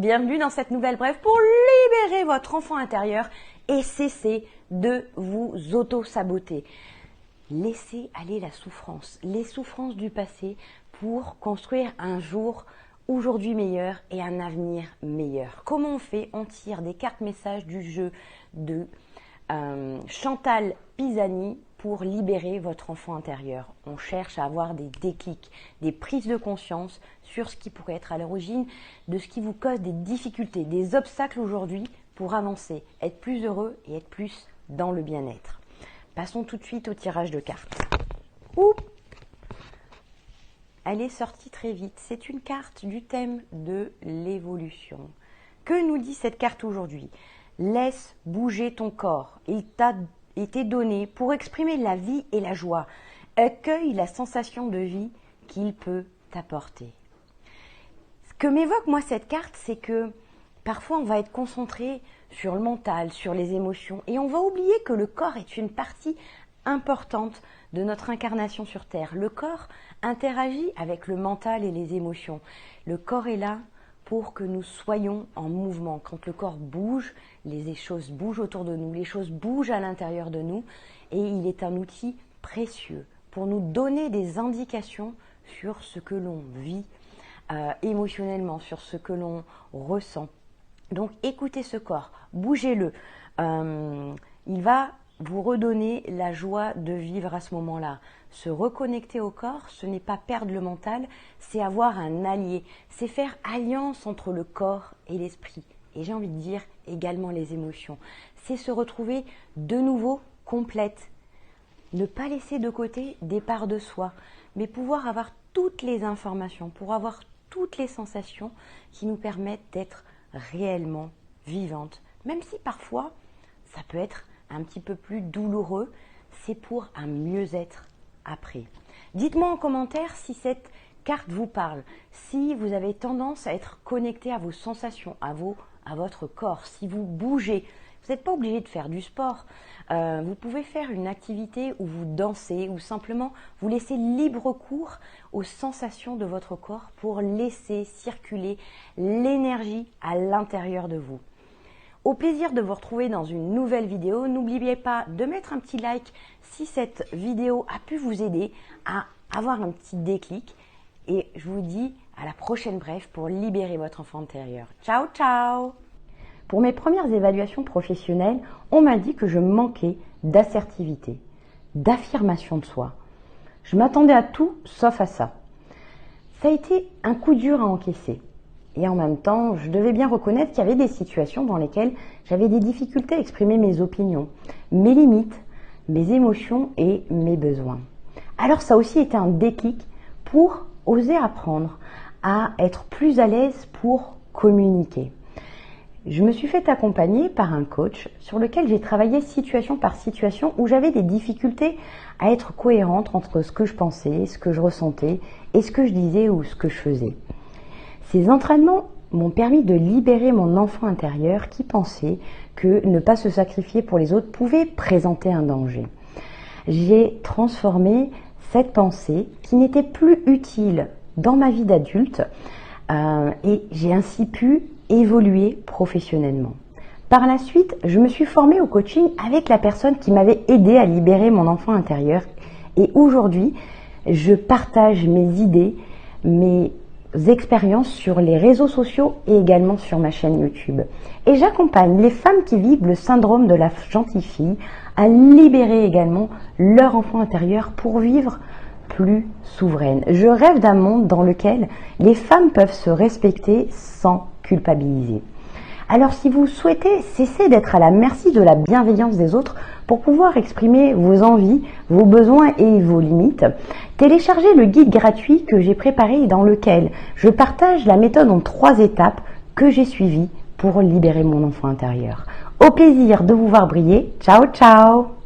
bienvenue dans cette nouvelle brève pour libérer votre enfant intérieur et cesser de vous auto-saboter. Laissez aller la souffrance, les souffrances du passé pour construire un jour aujourd'hui meilleur et un avenir meilleur. Comment on fait? On tire des cartes messages du jeu de Chantal Pisani pour libérer votre enfant intérieur. On cherche à avoir des déclics, des prises de conscience sur ce qui pourrait être à l'origine de ce qui vous cause des difficultés, des obstacles aujourd'hui pour avancer, être plus heureux et être plus dans le bien-être. Passons tout de suite au tirage de cartes. Ouh, elle est sortie très vite. C'est une carte du thème de l'évolution. Que nous dit cette carte aujourd'hui? Laisse bouger ton corps. Il t'a été donné pour exprimer la vie et la joie. Accueille la sensation de vie qu'il peut t'apporter. Ce que m'évoque moi cette carte, c'est que parfois on va être concentré sur le mental, sur les émotions, et on va oublier que le corps est une partie importante de notre incarnation sur Terre. Le corps interagit avec le mental et les émotions. Le corps est là pour que nous soyons en mouvement. Quand le corps bouge, les choses bougent autour de nous, les choses bougent à l'intérieur de nous, et il est un outil précieux pour nous donner des indications sur ce que l'on vit émotionnellement, sur ce que l'on ressent. Donc écoutez ce corps, bougez-le. Il va vous redonner la joie de vivre à ce moment-là. Se reconnecter au corps, ce n'est pas perdre le mental, c'est avoir un allié. C'est faire alliance entre le corps et l'esprit. Et j'ai envie de dire également les émotions. C'est se retrouver de nouveau complète. Ne pas laisser de côté des parts de soi, mais pouvoir avoir toutes les informations, pour avoir toutes les sensations qui nous permettent d'être réellement vivantes. Même si parfois, ça peut être un petit peu plus douloureux, c'est pour un mieux-être après. Dites-moi en commentaire si cette carte vous parle, si vous avez tendance à être connecté à vos sensations, à votre corps, si vous bougez. Vous n'êtes pas obligé de faire du sport. Vous pouvez faire une activité où vous dansez ou simplement vous laissez libre cours aux sensations de votre corps pour laisser circuler l'énergie à l'intérieur de vous. Au plaisir de vous retrouver dans une nouvelle vidéo. N'oubliez pas de mettre un petit like si cette vidéo a pu vous aider à avoir un petit déclic. Et je vous dis à la prochaine brève pour libérer votre enfant intérieur. Ciao, ciao! Pour mes premières évaluations professionnelles, on m'a dit que je manquais d'assertivité, d'affirmation de soi. Je m'attendais à tout sauf à ça. Ça a été un coup dur à encaisser. Et en même temps, je devais bien reconnaître qu'il y avait des situations dans lesquelles j'avais des difficultés à exprimer mes opinions, mes limites, mes émotions et mes besoins. Alors ça a aussi été un déclic pour oser apprendre à être plus à l'aise pour communiquer. Je me suis fait accompagner par un coach sur lequel j'ai travaillé situation par situation où j'avais des difficultés à être cohérente entre ce que je pensais, ce que je ressentais et ce que je disais ou ce que je faisais. Ces entraînements m'ont permis de libérer mon enfant intérieur qui pensait que ne pas se sacrifier pour les autres pouvait présenter un danger. J'ai transformé cette pensée qui n'était plus utile dans ma vie d'adulte et j'ai ainsi pu évoluer professionnellement. Par la suite, je me suis formée au coaching avec la personne qui m'avait aidé à libérer mon enfant intérieur et aujourd'hui, je partage mes idées, mes expériences sur les réseaux sociaux et également sur ma chaîne YouTube. Et j'accompagne les femmes qui vivent le syndrome de la gentille fille à libérer également leur enfant intérieur pour vivre plus souveraine. Je rêve d'un monde dans lequel les femmes peuvent se respecter sans culpabiliser. Alors si vous souhaitez cesser d'être à la merci de la bienveillance des autres pour pouvoir exprimer vos envies, vos besoins et vos limites, téléchargez le guide gratuit que j'ai préparé dans lequel je partage la méthode en 3 étapes que j'ai suivies pour libérer mon enfant intérieur. Au plaisir de vous voir briller. Ciao, ciao!